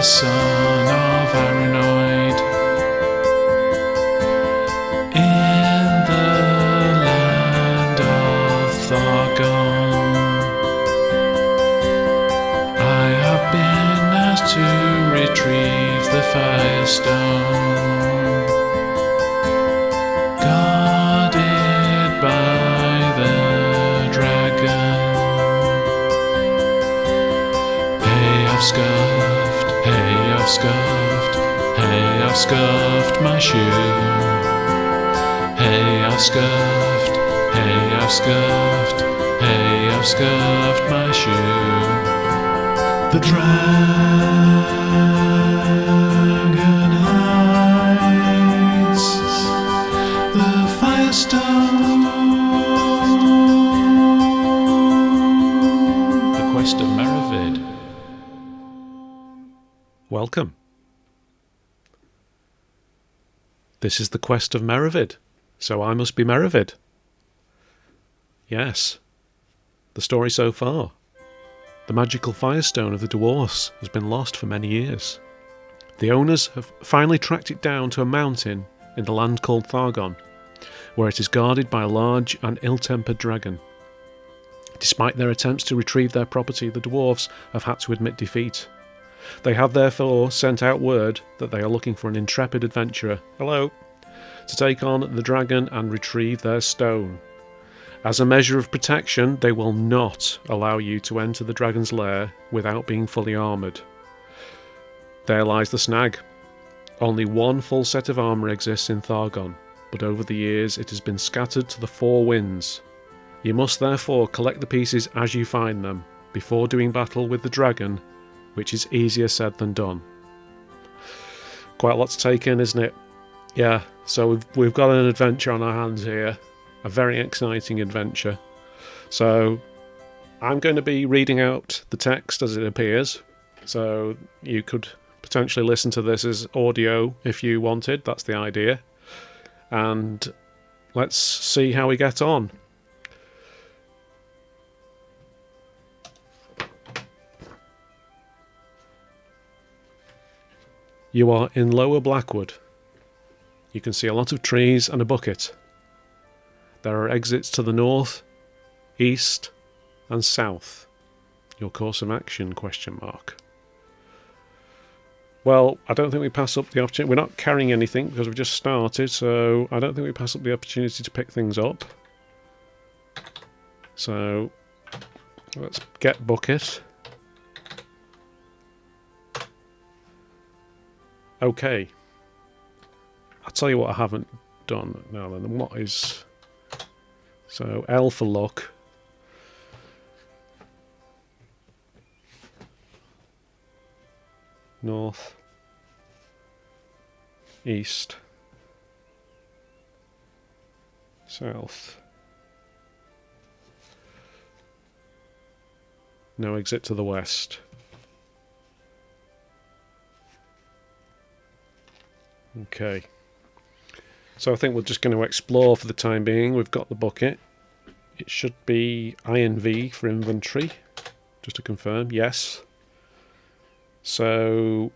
son of Aranoid, in the land of Thargon. I have been asked to retrieve the Firestone, guarded by the dragon. Hey, I've scuffed, hey, I've scuffed, hey, I've scuffed my shoe. Hey, I've scuffed, hey, I've scuffed, hey, I've scuffed my shoe. The dragon hides the Firestone. The Quest of Merravid. Welcome. This is the Quest of Merravid, so I must be Merravid. Yes, the story so far. The magical Firestone of the dwarfs has been lost for many years. The owners have finally tracked it down to a mountain in the land called Thargon, where it is guarded by a large and ill-tempered dragon. Despite their attempts to retrieve their property, the dwarfs have had to admit defeat. They have therefore sent out word that they are looking for an intrepid adventurer, hello, to take on the dragon and retrieve their stone. As a measure of protection, they will not allow you to enter the dragon's lair without being fully armoured. There lies the snag. Only one full set of armour exists in Thargon, but over the years it has been scattered to the four winds. You must therefore collect the pieces as you find them, before doing battle with the dragon, which is easier said than done. Quite a lot to take in, isn't it? Yeah, so we've got an adventure on our hands here. A very exciting adventure. So I'm going to be reading out the text as it appears. So you could potentially listen to this as audio if you wanted. That's the idea. And let's see how we get on. You are in Lower Blackwood. You can see a lot of trees and a bucket. There are exits to the north, east and south. Your course of action, ? Well, I don't think we pass up the opportunity. We're not carrying anything because we've just started, so I don't think we pass up the opportunity to pick things up. So let's get bucket. Okay. I'll tell you what I haven't done now then. What is... So, L for luck. North. East. South. No exit to the west. Okay. So I think we're just going to explore for the time being. We've got the bucket. It should be INV for inventory. Just to confirm, yes. So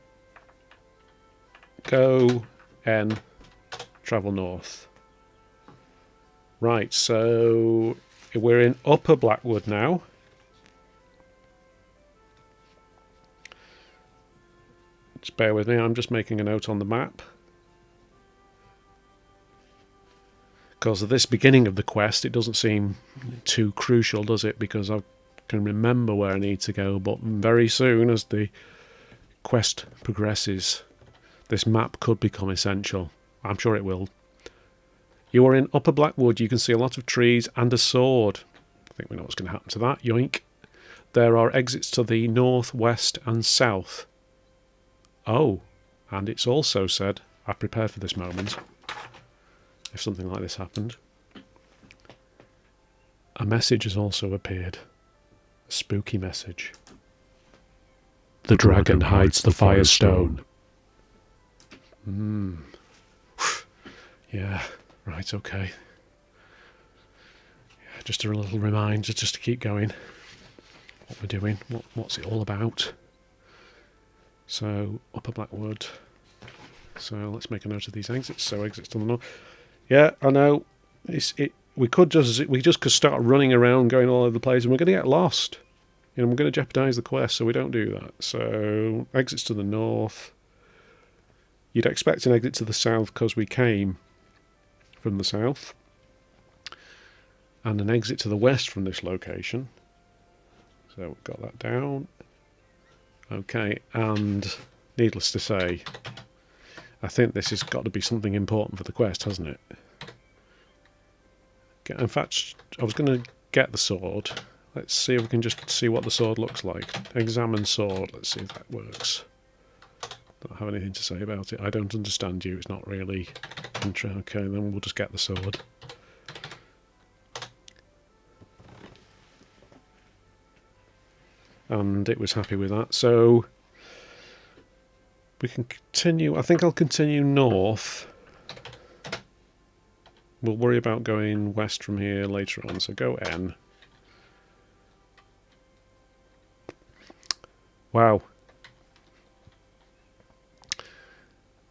go N, travel north. Right, so we're in Upper Blackwood now. Just bear with me, I'm just making a note on the map. Because of this beginning of the quest, it doesn't seem too crucial, does it? Because I can remember where I need to go, but very soon, as the quest progresses, this map could become essential. I'm sure it will. You are in Upper Blackwood. You can see a lot of trees and a sword. I think we know what's going to happen to that. Yoink. There are exits to the north, west and south. Oh, and it's also said, I prepared for this moment, if something like this happened. A message has also appeared. A spooky message. The dragon hides the Firestone. Yeah, right, okay. Yeah, just a little reminder just to keep going. What we're doing, what's it all about. So, Upper Blackwood. So let's make a note of these exits. So exits to the north. Yeah, I know. We just could start running around, going all over the place, and we're going to get lost. You know, we're going to jeopardise the quest, so we don't do that. So exits to the north. You'd expect an exit to the south because we came from the south, and an exit to the west from this location. So we've got that down. Okay, and needless to say, I think this has got to be something important for the quest, hasn't it? In fact, I was going to get the sword. Let's see if we can just see what the sword looks like. Examine sword. Let's see if that works. Don't have anything to say about it. I don't understand you. It's not really... Okay, then we'll just get the sword. And it was happy with that. So we can continue. I think I'll continue north. We'll worry about going west from here later on. So go N. Wow.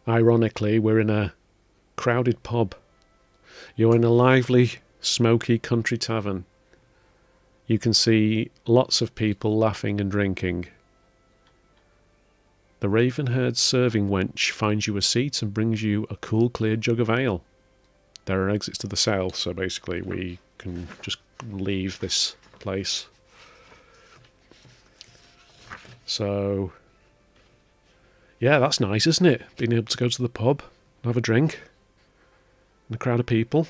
Ironically, we're in a crowded pub. You're in a lively, smoky country tavern. You can see lots of people laughing and drinking. The raven-haired serving wench finds you a seat and brings you a cool, clear jug of ale. There are exits to the south, so basically we can just leave this place. So, yeah, that's nice, isn't it? Being able to go to the pub and have a drink in a crowd of people.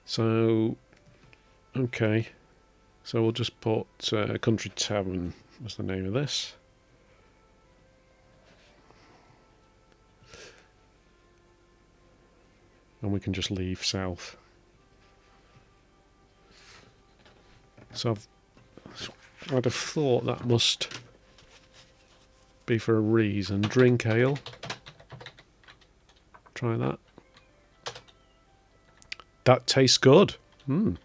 So, okay. So we'll just put Country Tavern as the name of this. And we can just leave south. So I'd have thought that must be for a reason. Drink ale. Try that. That tastes good. The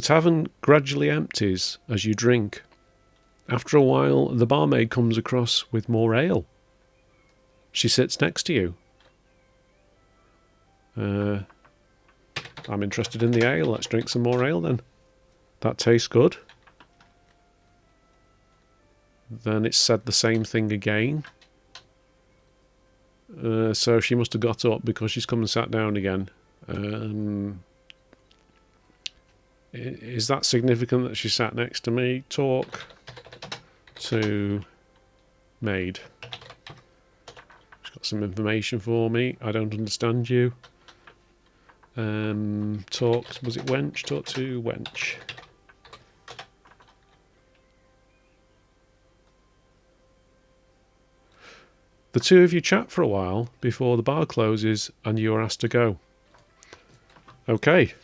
tavern gradually empties as you drink. After a while, the barmaid comes across with more ale. She sits next to you. I'm interested in the ale. Let's drink some more ale then. That tastes good. Then it said the same thing again. So she must have got up because she's come and sat down again. Is that significant that she sat next to me? Talk to maid. She's got some information for me. I don't understand you. Talk, was it wench? Talk to wench. The two of you chat for a while before the bar closes and you are asked to go. Okay.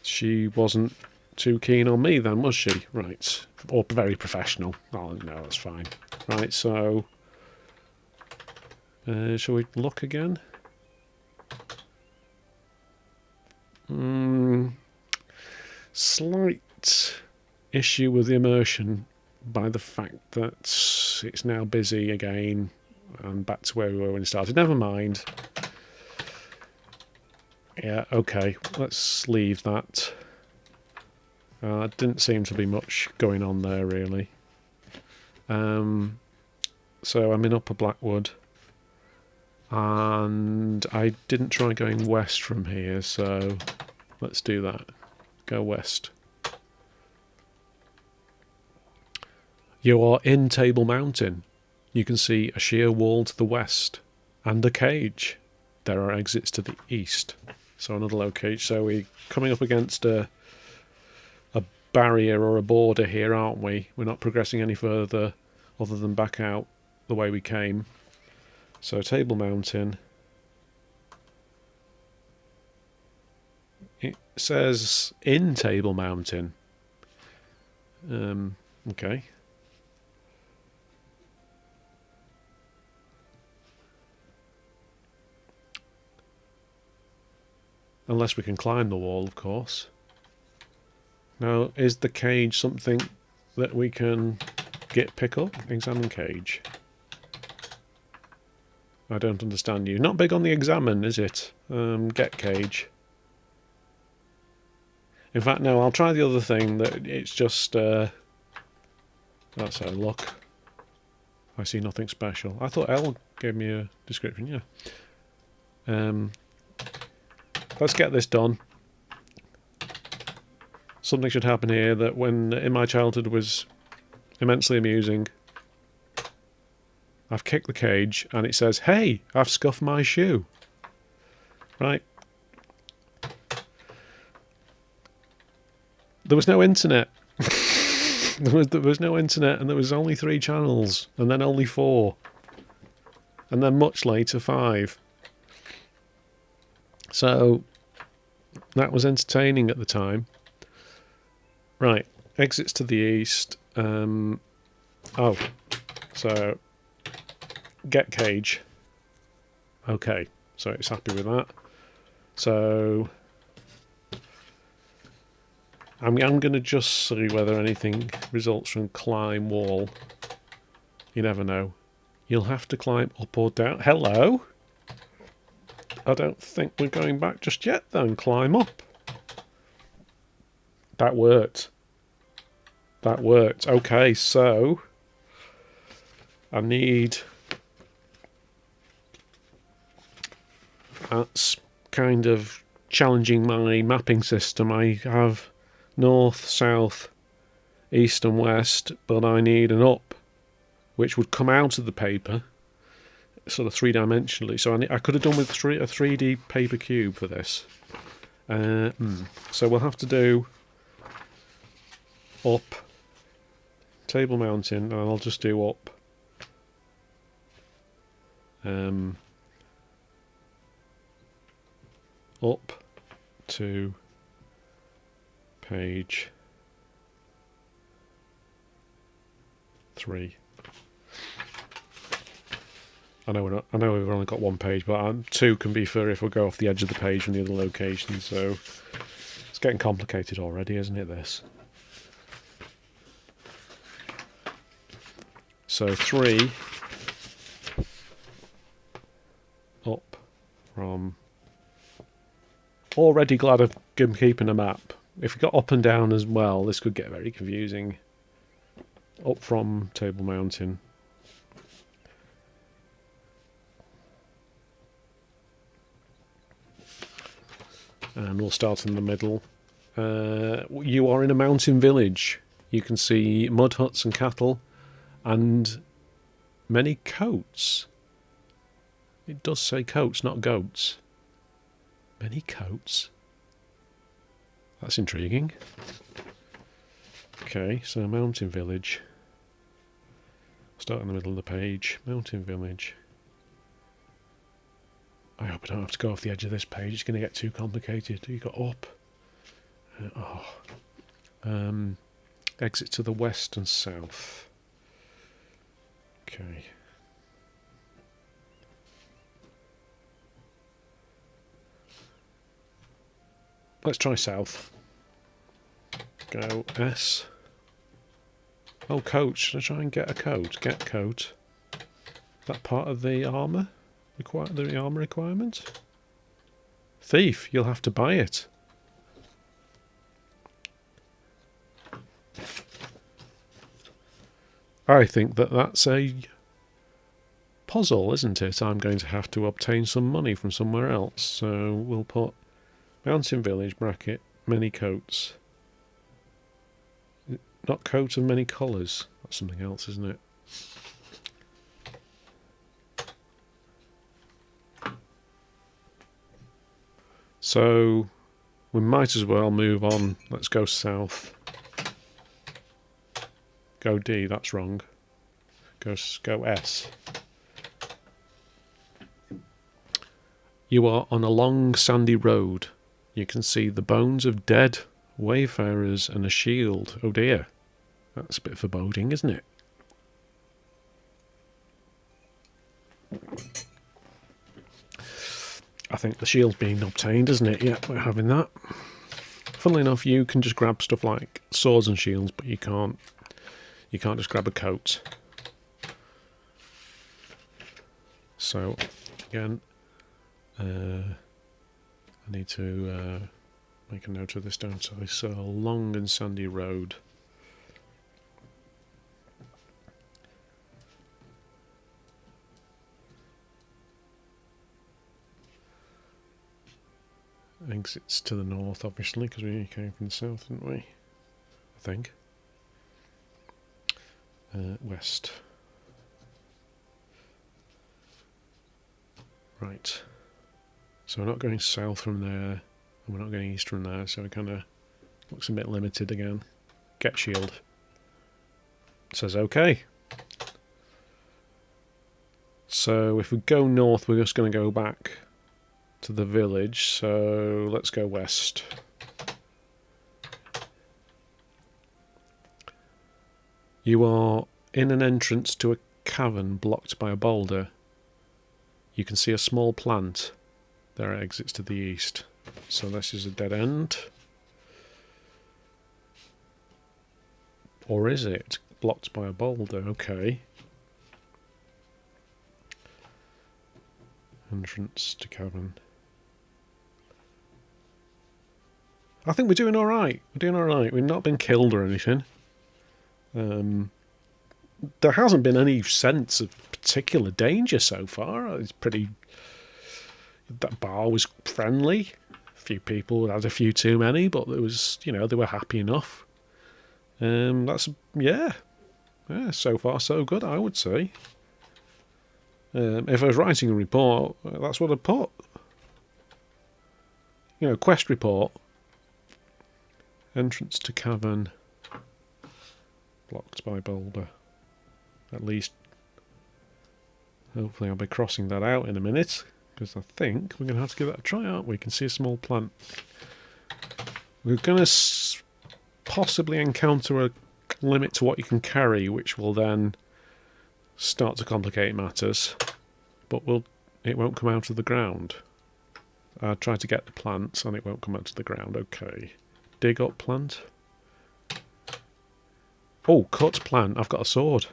She wasn't too keen on me then, was she? Right. Or very professional. Oh, no, that's fine. Right, so... shall we look again? Slight issue with the immersion by the fact that it's now busy again and back to where we were when it started. Never mind. Yeah, okay, let's leave that. Didn't seem to be much going on there really. So I'm in Upper Blackwood and I didn't try going west from here, so let's do that. Go west. You are in Table Mountain. You can see a sheer wall to the west and a cage. There are exits to the east. So another location. So we're coming up against a barrier or a border here, aren't we? We're not progressing any further other than back out the way we came. So Table Mountain. It says in Table Mountain. Okay. Unless we can climb the wall, of course. Now, is the cage something that we can pick up? Examine cage. I don't understand you. Not big on the examine, is it? Get cage. In fact, no, I'll try the other thing. That it's just... that's a look. I see nothing special. I thought L gave me a description, yeah. Let's get this done. Something should happen here that when in my childhood was immensely amusing. I've kicked the cage and it says, "Hey, I've scuffed my shoe." Right. There was no internet. there was no internet, and there was only 3 channels, and then only 4. And then much later 5. So that was entertaining at the time. Right, exits to the east. Oh, so get cage. Okay, so it's happy with that. So I'm going to just see whether anything results from climb wall. You never know. You'll have to climb up or down. Hello? I don't think we're going back just yet then. Climb up. That worked. That worked. Okay, so I need... That's kind of challenging my mapping system. I have north, south, east and west, but I need an up, which would come out of the paper, sort of 3-dimensionally. So I could have done with a 3D paper cube for this. So we'll have to do up, table mountain, and I'll just do up. Up to page 3. I know we've only got 1 page, but 2 can be for if we go off the edge of the page from the other location. So it's getting complicated already, isn't it? This. So 3 up from. Already glad I'm keeping a map. If we got up and down as well, this could get very confusing. Up from Table Mountain. And we'll start in the middle. You are in a mountain village. You can see mud huts and cattle and many coats. It does say coats, not goats. Many coats. That's intriguing. Okay, so mountain village. Start in the middle of the page. Mountain village. I hope I don't have to go off the edge of this page. It's going to get too complicated. You got up. Exit to the west and south. Okay. Let's try south. Go S. Oh, coat. Should I try and get a coat? Get coat. Is that part of the armour? The armour requirement? Thief, you'll have to buy it. I think that's a puzzle, isn't it? I'm going to have to obtain some money from somewhere else. So we'll put mountain village bracket many coats. Not coat of many colours. That's something else, isn't it? So we might as well move on. Let's go south. Go D, that's wrong. Go S. You are on a long sandy road. You can see the bones of dead wayfarers and a shield. Oh dear. That's a bit foreboding, isn't it? I think the shield's being obtained, isn't it? Yeah, we're having that. Funnily enough, you can just grab stuff like swords and shields, but you can't You can't just grab a coat. So, again, I need to make a note of this, don't I? So, a long and sandy road. Exits to the north, obviously, because we came from the south, didn't we? I think. West. Right. So we're not going south from there, and we're not going east from there, so it kind of looks a bit limited again. Get shield. It says okay. So if we go north, we're just going to go back to the village, so let's go west. You are in an entrance to a cavern blocked by a boulder. You can see a small plant. There are exits to the east. So this is a dead end. Or is it? Blocked by a boulder, okay. Entrance to cavern. I think we're doing alright. We're doing alright. We've not been killed or anything. There hasn't been any sense of particular danger so far. It's pretty... That bar was friendly. A few people had a few too many, but there was, you know, they were happy enough. That's... Yeah, so far so good, I would say. If I was writing a report, that's what I'd put. You know, quest report. Entrance to cavern. Blocked by boulder. At least, hopefully I'll be crossing that out in a minute, because I think we're going to have to give that a try, aren't we? You can see a small plant. We're going to possibly encounter a limit to what you can carry, which will then start to complicate matters, but it won't come out of the ground. I'll try to get the plants and it won't come out of the ground. Okay. Dig up plant. Oh, cut plant. I've got a sword.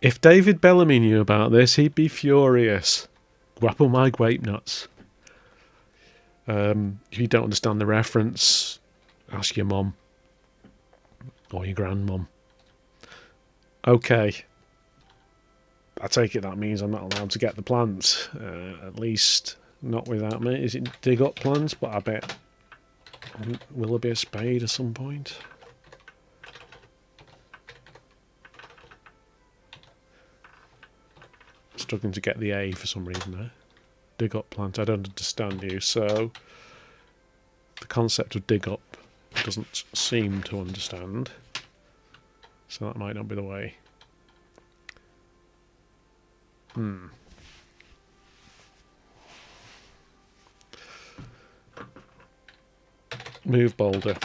If David Bellamy knew about this, he'd be furious. Grapple my grape nuts. If you don't understand the reference, ask your mum. Or your grandmum. Okay. I take it that means I'm not allowed to get the plants. At least not without me. Is it dig up plants? But I bet... Will there be a spade at some point? Struggling to get the A for some reason there. Dig up plant. I don't understand you. So the concept of dig up doesn't seem to understand. So that might not be the way. Move boulder.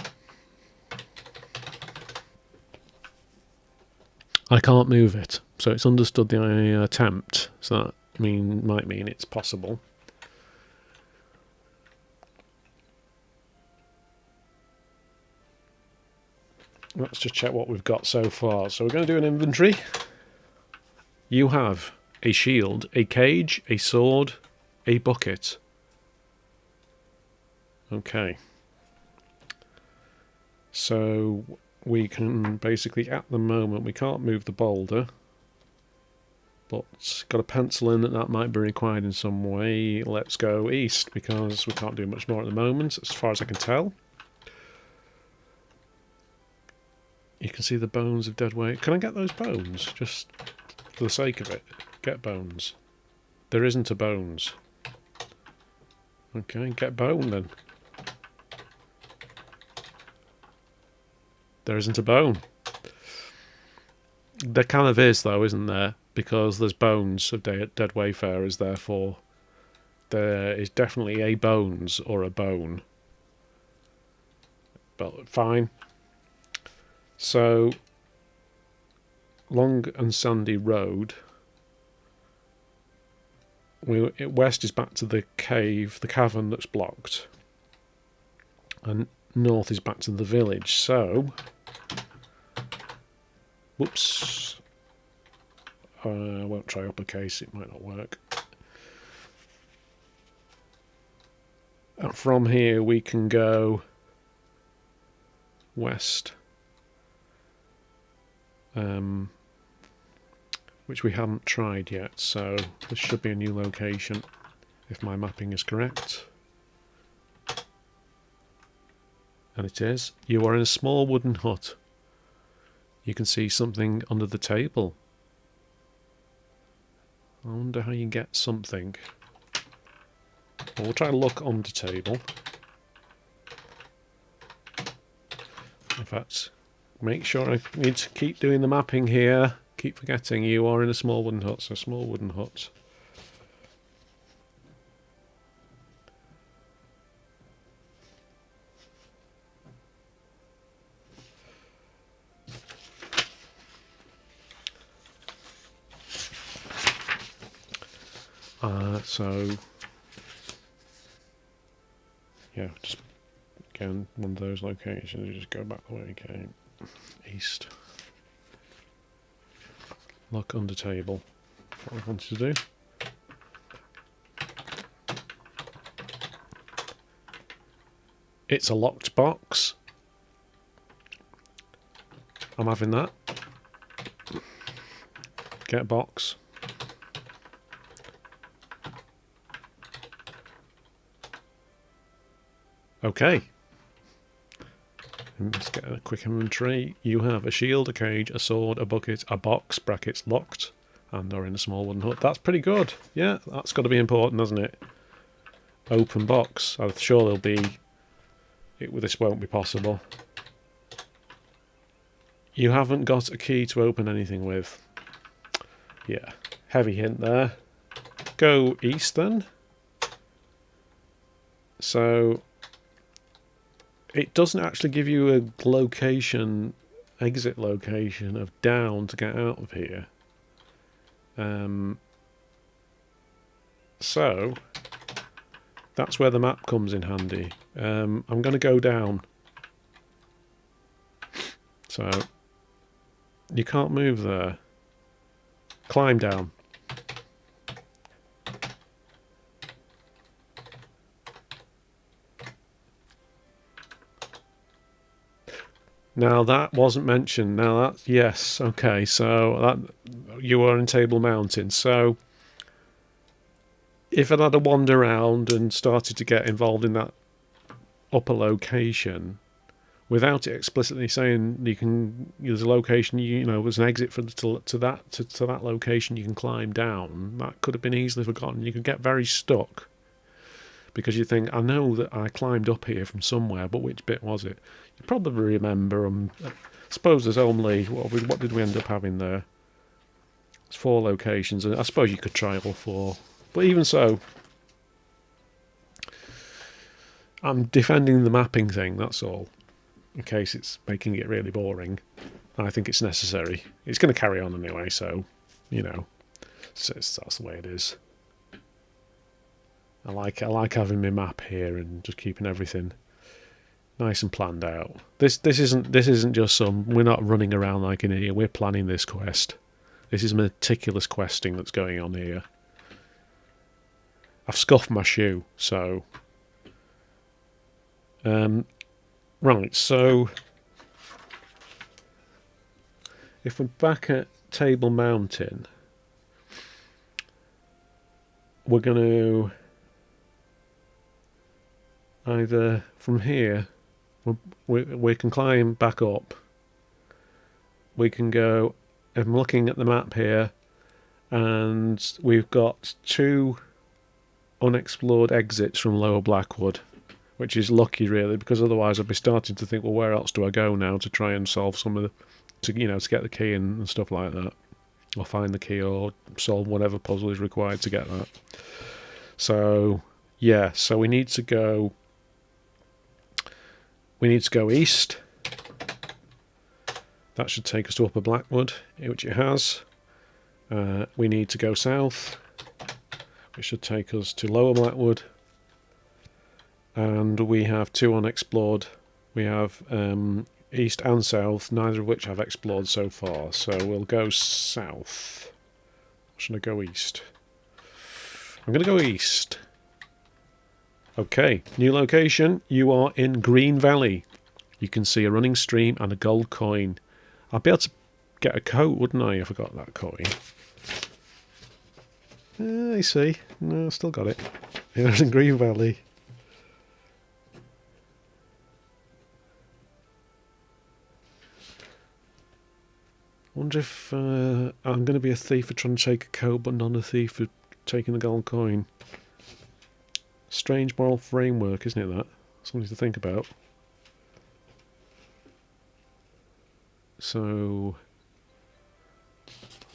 I can't move it, so it's understood the attempt. So that might mean it's possible. Let's just check what we've got so far. So we're going to do an inventory. You have a shield, a cage, a sword, a bucket. Okay. So we can basically, at the moment, we can't move the boulder. But got a pencil in that might be required in some way. Let's go east, because we can't do much more at the moment, as far as I can tell. You can see the bones of dead weight. Can I get those bones? Just for the sake of it. Get bones. There isn't a bones. Okay, get bone then. There isn't a bone. There kind of is, though, isn't there? Because there's bones of dead wayfarers, therefore there is definitely a bones or a bone. But fine. So, long and sandy road. west is back to the cave, the cavern that's blocked, and north is back to the village. So, whoops, I won't try uppercase, it might not work. And from here we can go west, which we haven't tried yet, so this should be a new location if my mapping is correct. And it is. You are in a small wooden hut. You can see something under the table. I wonder how you get something. Well, we'll try to look under table. In fact, make sure I need to keep doing the mapping here. Keep forgetting you are in a small wooden hut, so small wooden hut. So yeah, just again one of those locations. You just go back the way you came, east. Look under table. What I wanted to do. It's a locked box. I'm having that. Get a box. Okay. Let's get a quick inventory. You have a shield, a cage, a sword, a bucket, a box, brackets locked, and are in a small wooden hut. That's pretty good. Yeah, that's got to be important, hasn't it? Open box. I'm sure there'll be... this won't be possible. You haven't got a key to open anything with. Yeah, heavy hint there. Go east then. So... it doesn't actually give you a location, exit location of down to get out of here. So that's where the map comes in handy. I'm going to go down. So you can't move there. Climb down. Now that wasn't mentioned. Now that, yes, okay, so that you are in Table Mountain. So if I'd had a wander around and started to get involved in that upper location, without it explicitly saying you can, there's a location, you know, there's an exit for to that location you can climb down. That could have been easily forgotten. You could get very stuck. Because you think, I know that I climbed up here from somewhere, but which bit was it? You probably remember, I suppose there's only, what did we end up having there? It's 4 locations, and I suppose you could try all 4. But even so, I'm defending the mapping thing, that's all. In case it's making it really boring. I think it's necessary. It's going to carry on anyway, so, you know, that's the way it is. I like having my map here and just keeping everything nice and planned out. This isn't just some, we're not running around like an idiot. We're planning this quest. This is meticulous questing that's going on here. I've scuffed my shoe, so right. So if we're back at Table Mountain, we're going to either from here, we can climb back up. We can go, I'm looking at the map here, and we've got 2 unexplored exits from Lower Blackwood, which is lucky really, because otherwise I'd be starting to think, well, where else do I go now to try and solve some of the, to get the key and stuff like that, or find the key or solve whatever puzzle is required to get that. So yeah, so we need to go east. That should take us to Upper Blackwood, which it has. We need to go south, It should take us to Lower Blackwood. And we have 2 unexplored. We have east and south, neither of which I've explored so far. So we'll go south. Or should I go east? I'm going to go east. Okay, new location. You are in Green Valley. You can see a running stream and a gold coin. I'd be able to get a coat, wouldn't I, if I got that coin? I see. No, I still got it. You're in Green Valley. I wonder if I'm going to be a thief for trying to take a coat, but not a thief for taking a gold coin. Strange moral framework, isn't it, that? Something to think about. So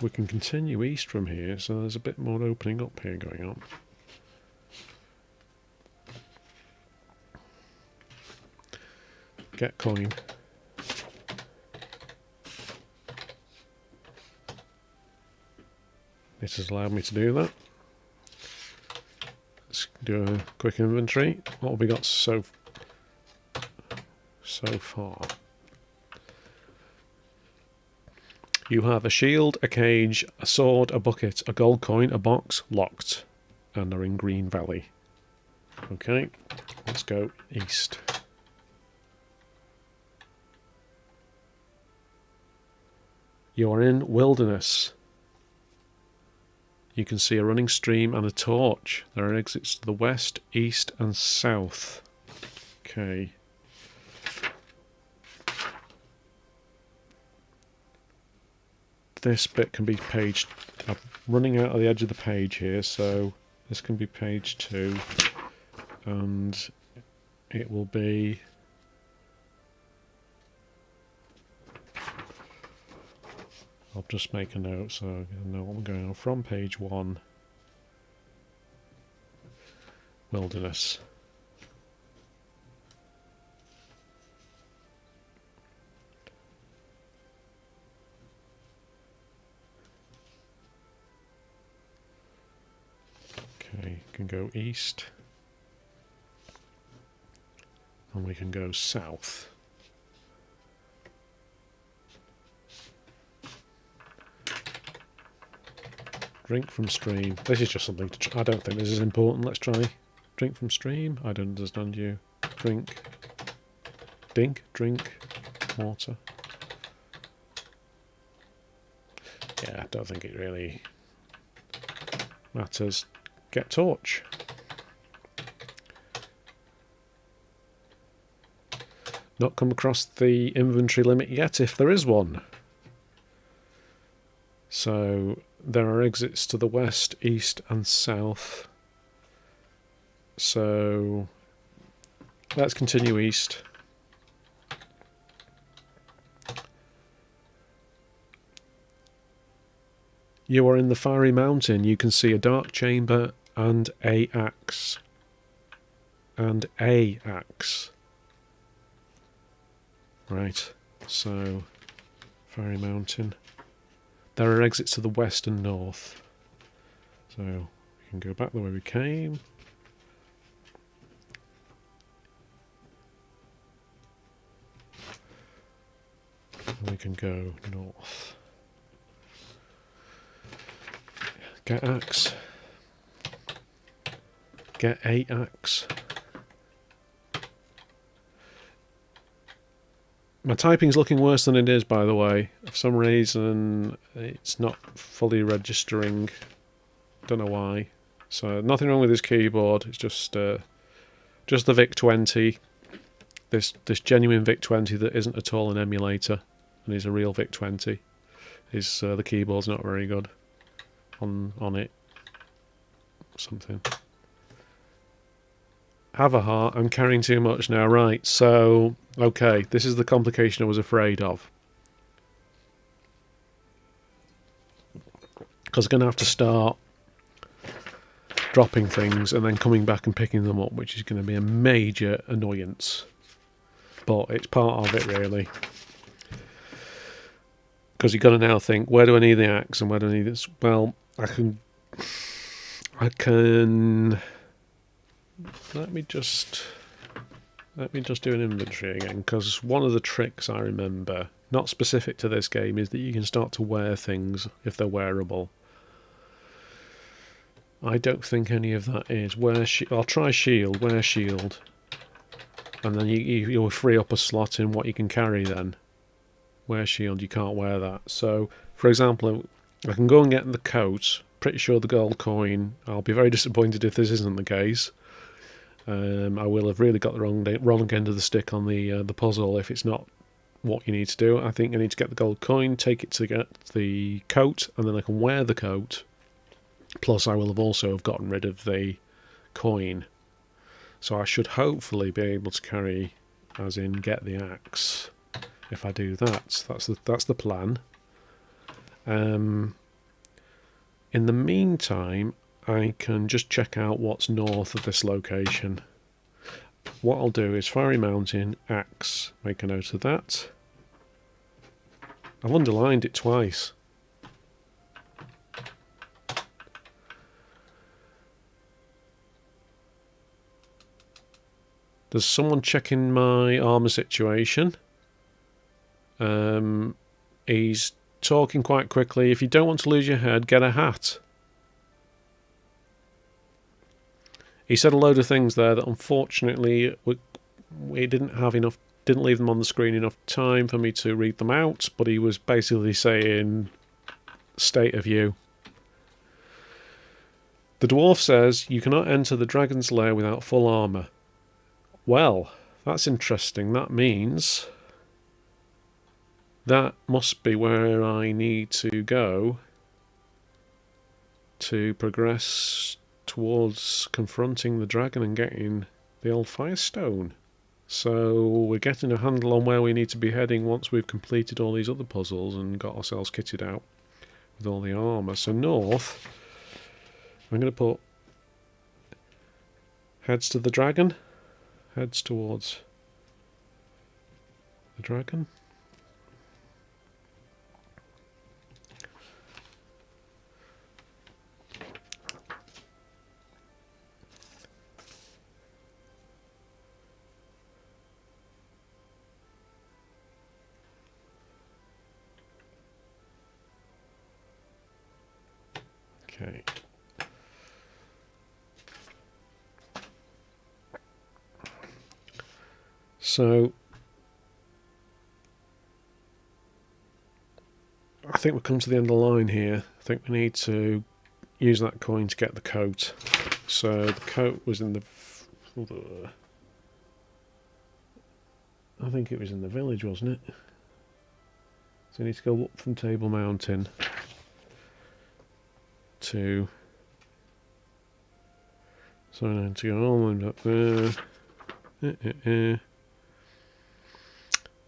we can continue east from here, so there's a bit more opening up here going on. Get coin. This has allowed me to do that. Let's do a quick inventory. What have we got so far? You have a shield, a cage, a sword, a bucket, a gold coin, a box, locked, and are in Green Valley. Okay, let's go east. You are in Wilderness. You can see a running stream and a torch. There are exits to the west, east and south. Okay. This bit can be page... I'm running out of the edge of the page here, so this can be page 2. And it will be... I'll just make a note so I know what I'm going on. From page 1. Wilderness. Okay, can go east. And we can go south. Drink from stream. This is just something to try. I don't think this is important. Let's try. Drink from stream. I don't understand you. Drink. Dink. Drink. Water. Yeah, I don't think it really matters. Get torch. Not come across the inventory limit yet, if there is one. So there are exits to the west, east and south. So let's continue east. You are in the Fiery Mountain. You can see a dark chamber and a axe. And a axe. Right, so Fiery Mountain. There are exits to the west and north. So we can go back the way we came. And we can go north. Get axe. Get a axe. My typing's looking worse than it is, by the way. For some reason, it's not fully registering. Don't know why. So nothing wrong with this keyboard. It's just the VIC-20. This genuine VIC-20 that isn't at all an emulator, and is a real VIC-20. The keyboard's not very good on it. Something. Have a heart. I'm carrying too much now. Right, so... Okay, this is the complication I was afraid of. Because I'm going to have to start dropping things and then coming back and picking them up, which is going to be a major annoyance. But it's part of it, really. Because you've got to now think, where do I need the axe and where do I need this? Well, I can... Let me just do an inventory again, because one of the tricks I remember, not specific to this game, is that you can start to wear things if they're wearable. I don't think any of that is. I'll try shield, wear shield. And then you'll free up a slot in what you can carry then. Wear shield, you can't wear that. So, for example, I can go and get the coat. Pretty sure the gold coin. I'll be very disappointed if this isn't the case. I will have really got the wrong end of the stick on the puzzle if it's not what you need to do. I think I need to get the gold coin, take it to get the coat, and then I can wear the coat. Plus, I will have also gotten rid of the coin. So I should hopefully be able to carry, as in get the axe. If I do that, that's the plan. In the meantime, I can just check out what's north of this location. What I'll do is Fiery Mountain, axe, make a note of that. I've underlined it twice. There's someone checking my armour situation. He's talking quite quickly. If you don't want to lose your head, get a hat. He said a load of things there that unfortunately we didn't leave them on the screen enough time for me to read them out, but he was basically saying state of you. The dwarf says you cannot enter the dragon's lair without full armour. Well, that's interesting. That means that must be where I need to go to progress towards confronting the dragon and getting the old Firestone. So we're getting a handle on where we need to be heading once we've completed all these other puzzles and got ourselves kitted out with all the armour. So north, I'm going to put heads to the dragon. Heads towards the dragon. Okay. So I think we've come to the end of the line here. I think we need to use that coin to get the coat. So the coat was in the... I think it was in the village, wasn't it? So we need to go up from Table Mountain to... So I need to go all the way up there.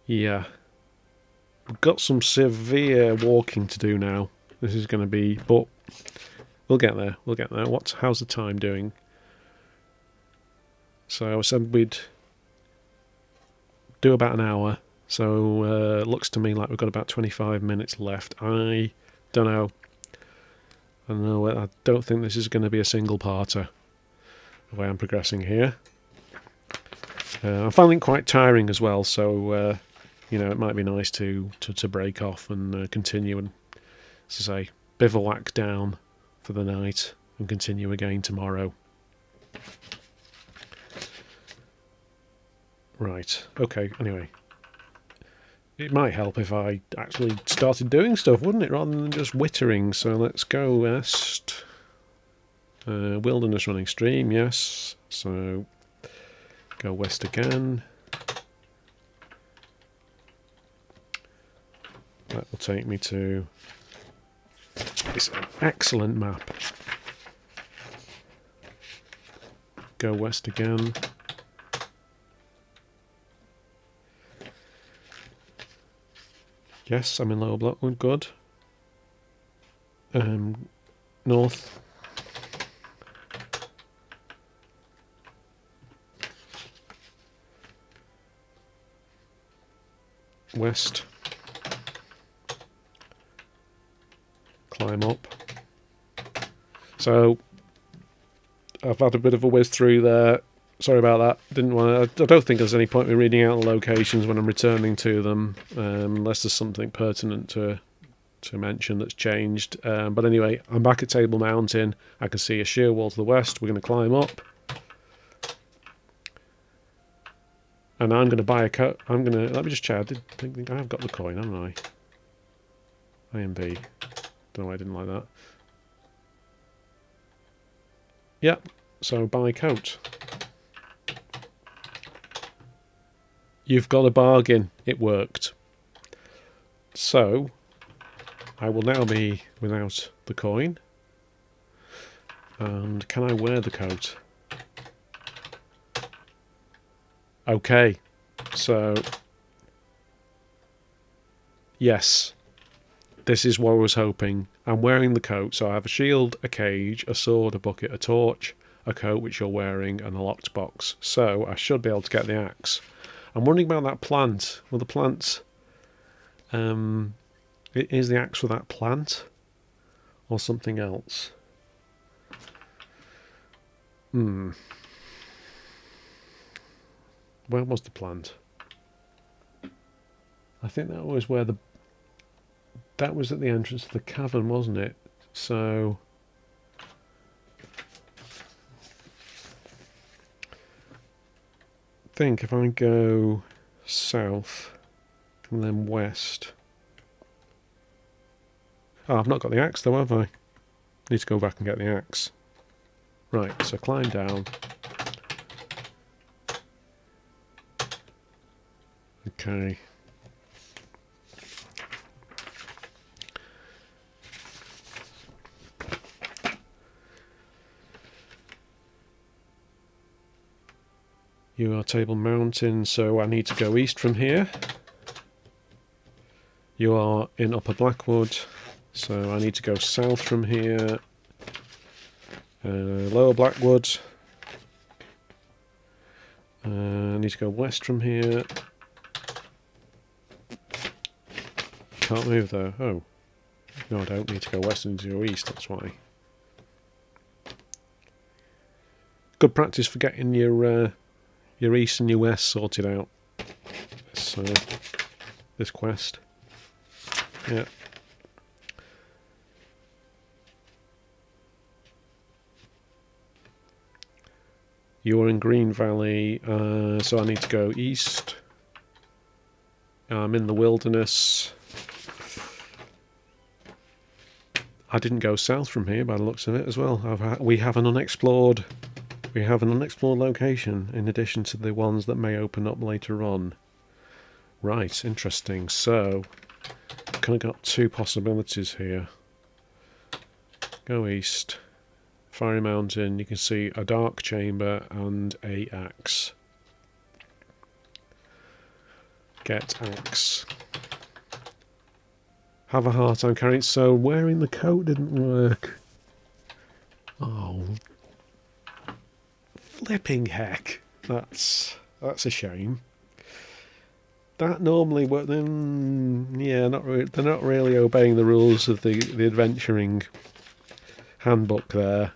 Yeah. We've got some severe walking to do now. This is going to be... But we'll get there. We'll get there. How's the time doing? So I said we'd do about an hour. So looks to me like we've got about 25 minutes left. I don't know. I don't think this is going to be a single-parter the way I'm progressing here. I'm finding it quite tiring as well, so you know, it might be nice to break off and continue and, as I say, bivouac down for the night and continue again tomorrow. Right, okay, anyway. It might help if I actually started doing stuff, wouldn't it, rather than just wittering. So let's go west. Wilderness running stream, yes. So go west again. That will take me to... It's an excellent map. Go west again. Yes, I'm in Lower Blackwood, good. North. West. Climb up. So, I've had a bit of a whiz through there. Sorry about that. Didn't want to. I don't think there's any point in reading out the locations when I'm returning to them, unless there's something pertinent to mention that's changed. But anyway, I'm back at Table Mountain. I can see a sheer wall to the west. We're going to climb up. And I'm going to buy a coat. I'm going to... Let me just check. I think I have got the coin, haven't I? A and B. Don't know why I didn't like that. Yep. So buy coat. You've got a bargain. It worked. So, I will now be without the coin. And can I wear the coat? Okay. So, yes. This is what I was hoping. I'm wearing the coat, so I have a shield, a cage, a sword, a bucket, a torch, a coat which you're wearing, and a locked box. So, I should be able to get the axe. I'm wondering about that plant. Well, the plant... is the axe for that plant? Or something else? Where was the plant? I think that was where the... That was at the entrance to the cavern, wasn't it? So... I think if I go south and then west... Oh, I've not got the axe though, have I? Need to go back and get the axe. Right, so climb down. Okay. You are Table Mountain, so I need to go east from here. You are in Upper Blackwood, so I need to go south from here. Lower Blackwood. I need to go west from here. Can't move though. Oh. No, I don't need to go west, I need to go east, that's why. Good practice for getting your east and your west sorted out. So, this quest. Yeah. You're in Green Valley, so I need to go east. I'm in the wilderness. I didn't go south from here by the looks of it as well. We have an unexplored location in addition to the ones that may open up later on. Right, interesting. So, I've kind of got two possibilities here. Go east. Fiery Mountain, you can see a dark chamber and a axe. Get axe. Have a hard time carrying it, so wearing the coat didn't work. Oh. Flipping heck. That's a shame. That normally works. Yeah, they're not really obeying the rules of the adventuring handbook there.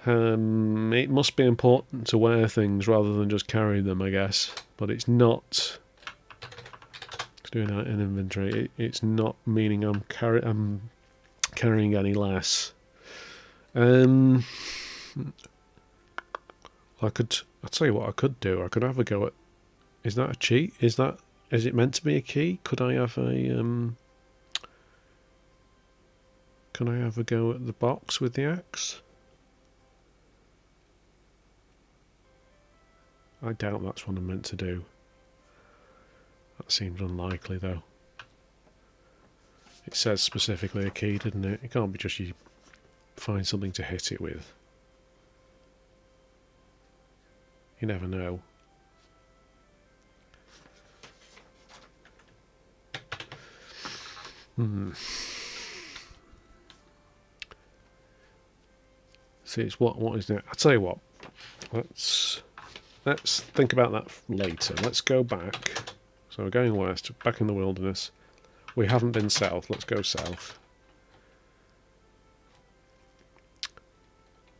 It must be important to wear things rather than just carry them, I guess. But it's not. It's doing that in inventory. It's not meaning I'm carrying any less. I'll tell you what I could do. I could have a go at. Is that a cheat? Is it meant to be a key? Could I have a Can I have a go at the box with the axe? I doubt that's what I'm meant to do. That seems unlikely though. It says specifically a key, didn't it? It can't be just you find something to hit it with. You never know. See, it's what is that? I'll tell you what. Let's think about that later. Let's go back. So we're going west, back in the wilderness. We haven't been south. Let's go south.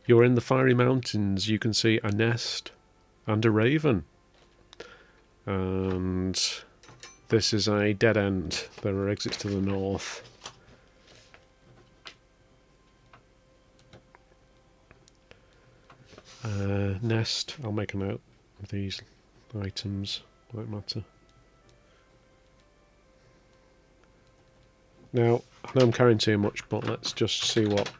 You're in the Fiery Mountains. You can see a nest and a raven. And this is a dead end. There are exits to the north. Nest. I'll make a note of these items. Won't matter. Now, I know I'm carrying too much, but let's just see what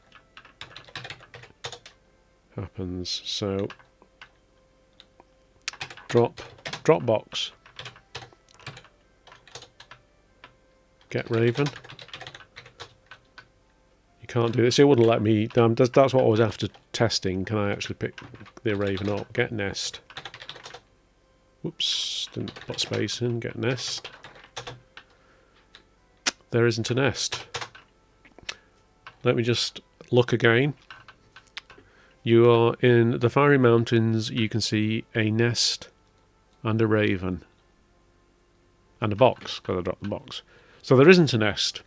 happens. So, drop box. Get raven. You can't do this. It wouldn't let me. That's what I was after testing. Can I actually pick the raven up? Get nest. Whoops, didn't put space in. Get nest. There isn't a nest. Let me just look again. You are in the Fiery Mountains. You can see a nest and a raven. And a box, because I dropped the box. So there isn't a nest.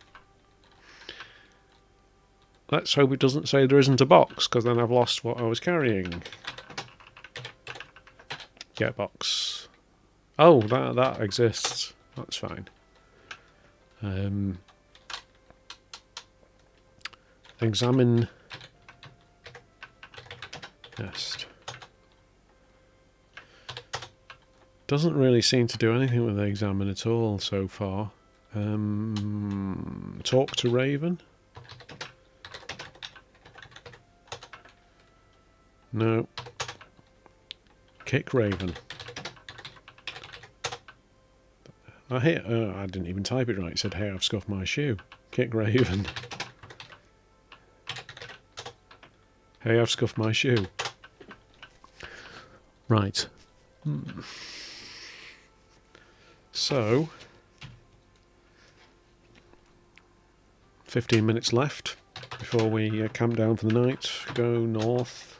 Let's hope it doesn't say there isn't a box, because then I've lost what I was carrying. Get box. Oh, that exists. That's fine. Examine nest. Doesn't really seem to do anything with the examine at all so far. Talk to raven. No. Kick raven. I didn't even type it right. It said, "Hey, I've scuffed my shoe." Kick raven. Hey, I've scuffed my shoe. Right. So, 15 minutes left before we camp down for the night. Go north.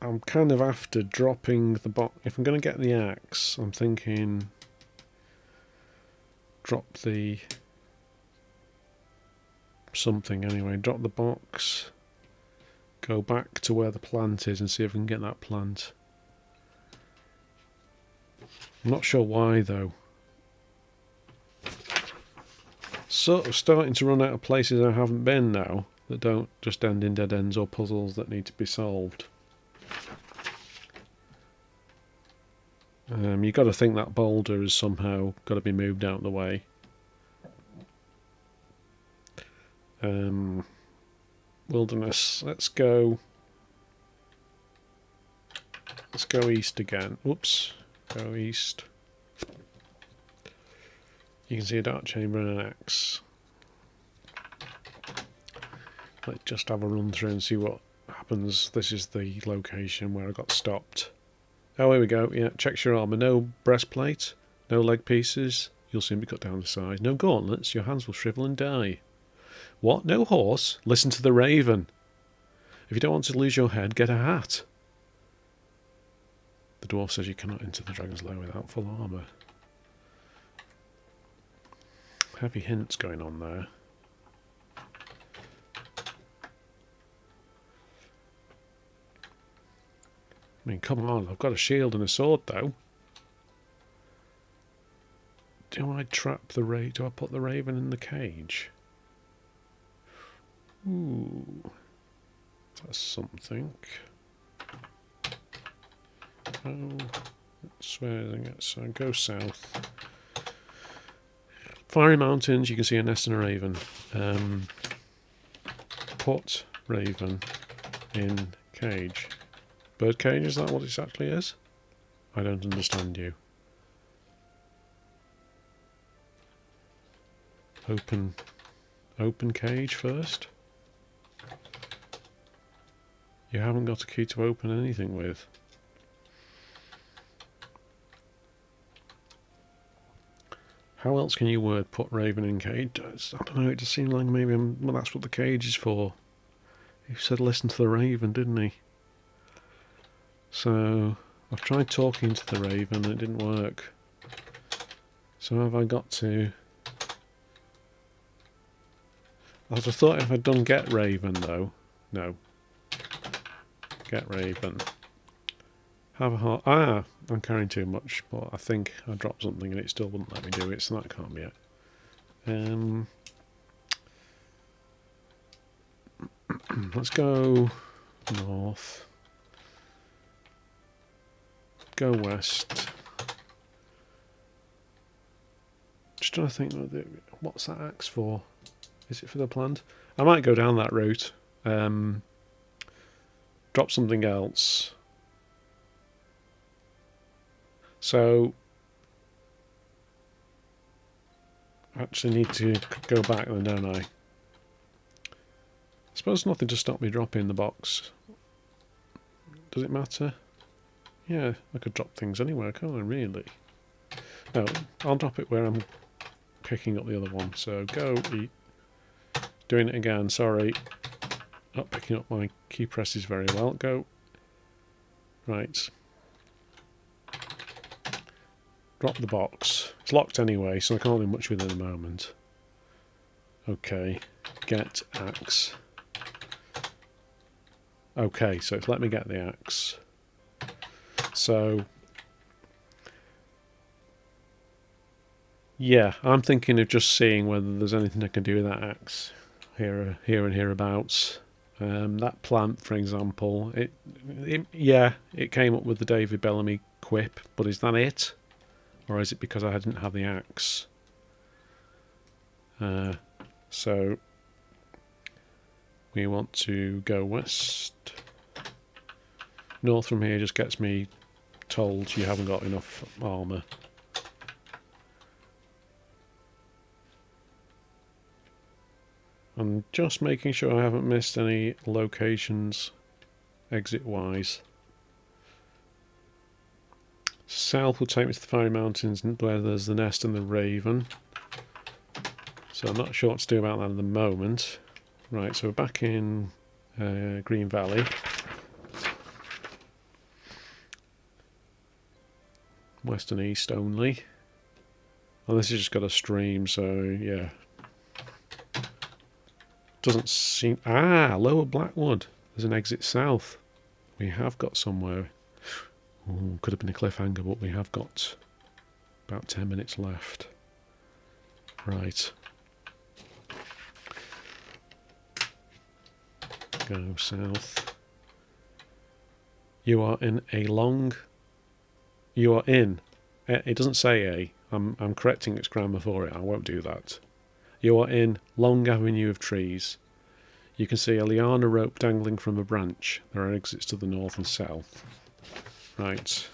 I'm kind of after dropping the box. If I'm going to get the axe, I'm thinking drop the something anyway. Drop the box, go back to where the plant is and see if I can get that plant. I'm not sure why though. Sort of starting to run out of places I haven't been now that don't just end in dead ends or puzzles that need to be solved. You've got to think that boulder has somehow got to be moved out of the way. Wilderness. Let's go east again. Oops. Go east. You can see a dark chamber and an axe. Let's just have a run through and see what happens. This is the location where I got stopped. Oh, here we go. Yeah, checks your armour. No breastplate, no leg pieces. You'll soon be cut down to size. No gauntlets. Your hands will shrivel and die. What? No horse? Listen to the raven. If you don't want to lose your head, get a hat. The dwarf says you cannot enter the dragon's lair without full armour. Heavy hints going on there. I mean, come on, I've got a shield and a sword, though. Do I trap the raven? Do I put the raven in the cage? Ooh. That's something. Oh, that's where I get. So go south. Fiery Mountains, you can see a nest and a raven. Put raven in cage. Bird cage, is that what it actually is? I don't understand you. Open cage first. You haven't got a key to open anything with. How else can you word put raven in cage? I don't know, it just seemed like maybe well, that's what the cage is for. He said listen to the raven, didn't he? So I've tried talking to the raven and it didn't work. So have I got to... I thought if I'd done get raven though. No. Get raven. Have a heart. Ah, I'm carrying too much, but I think I dropped something and it still wouldn't let me do it, so that can't be it. Let's go north. Go west. Just trying to think, what's that axe for? Is it for the plant? I might go down that route. Drop something else. So, I actually need to go back then, don't I? I suppose nothing to stop me dropping the box. Does it matter? Yeah, I could drop things anywhere, can't I, really? No, I'll drop it where I'm picking up the other one. So, go eat. Doing it again, sorry. Not picking up my key presses very well. Go. Right. Drop the box. It's locked anyway, so I can't do much with it at the moment. Okay. Get axe. Okay, so it's let me get the axe. So... yeah, I'm thinking of just seeing whether there's anything I can do with that axe. Here and hereabouts. That plant, for example, it came up with the David Bellamy quip, but is that it? Or is it because I didn't have the axe? So we want to go west. North from here just gets me told you haven't got enough armour. I'm just making sure I haven't missed any locations exit-wise. South will take me to the Fiery Mountains where there's the nest and the raven. So I'm not sure what to do about that at the moment. Right, so we're back in Green Valley. West and east only. Well, this has just got a stream, so yeah. Doesn't seem... ah, Lower Blackwood. There's an exit south. We have got somewhere. Ooh, could have been a cliffhanger, but we have got about 10 minutes left. Right. Go south. You are in a long... you are in... it doesn't say a. I'm correcting its grammar for it. I won't do that. You are in long avenue of trees. You can see a liana rope dangling from a branch. There are exits to the north and south. Right.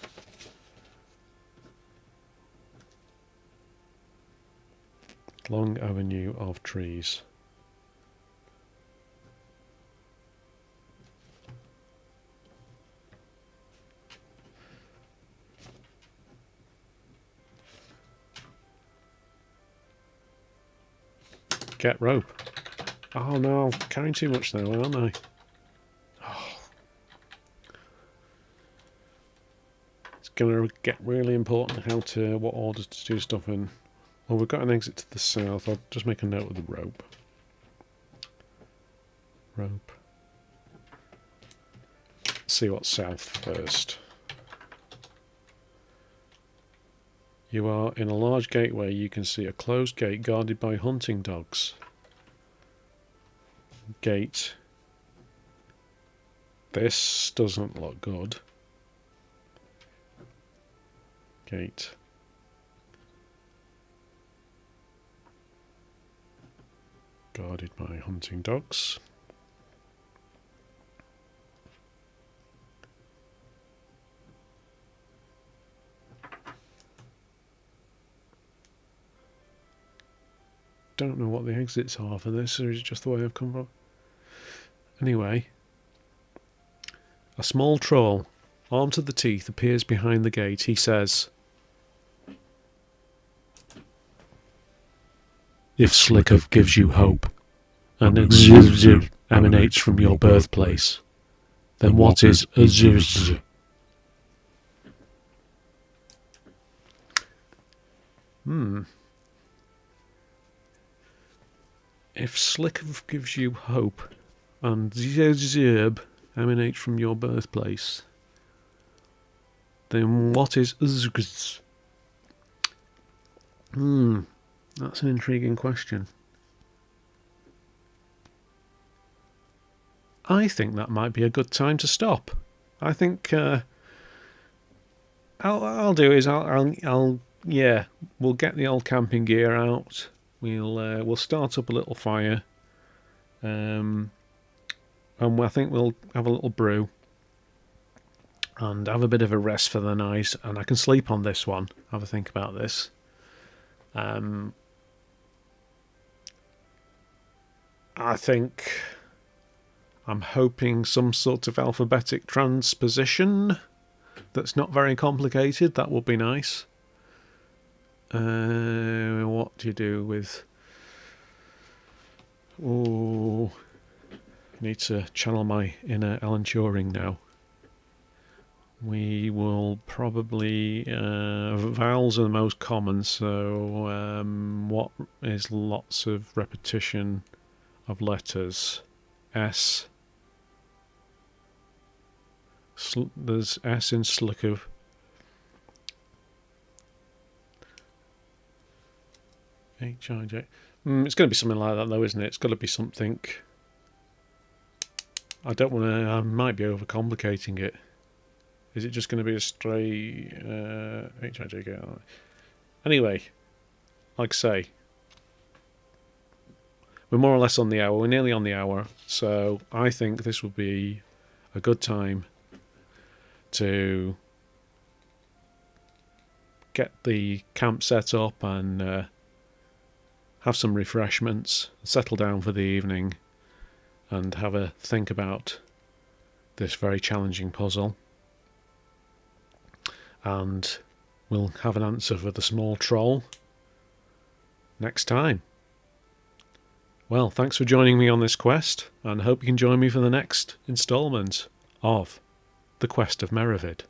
Long avenue of trees. Get rope. Oh no, I'm carrying too much now, aren't I? Oh. It's going to get really important what order to do stuff in. Well, we've got an exit to the south. I'll just make a note of the rope. Rope. Let's see what's south first. You are in a large gateway. You can see a closed gate guarded by hunting dogs. Gate. This doesn't look good. Gate. Guarded by hunting dogs. Don't know what the exits are for this, or is it just the way I've come from? Anyway, a small troll, armed to the teeth, appears behind the gate. He says, "If Slickov gives you hope, and Zivziv emanates from your birthplace, then what is a Zivziv? If Slick gives you hope and Zerb emanates from your birthplace, then what is Uzgz? That's an intriguing question. I think that might be a good time to stop. I think I'll do is I'll we'll get the old camping gear out. We'll start up a little fire, and I think we'll have a little brew and have a bit of a rest for the night. And I can sleep on this one. Have a think about this. I think I'm hoping some sort of alphabetic transposition that's not very complicated. That would be nice. What do you do with... Oh, need to channel my inner Alan Turing now. We will probably... vowels are the most common, so what is lots of repetition of letters? S. There's S in Slickov. H-I-J. It's going to be something like that, though, isn't it? It's got to be something. I don't want to. I might be overcomplicating it. Is it just going to be a straight H-I-J-K? Anyway, like I say, we're more or less on the hour. We're nearly on the hour, so I think this would be a good time to get the camp set up and have some refreshments, settle down for the evening, and have a think about this very challenging puzzle. And we'll have an answer for the small troll next time. Well, thanks for joining me on this quest, and hope you can join me for the next instalment of The Quest of Merravid.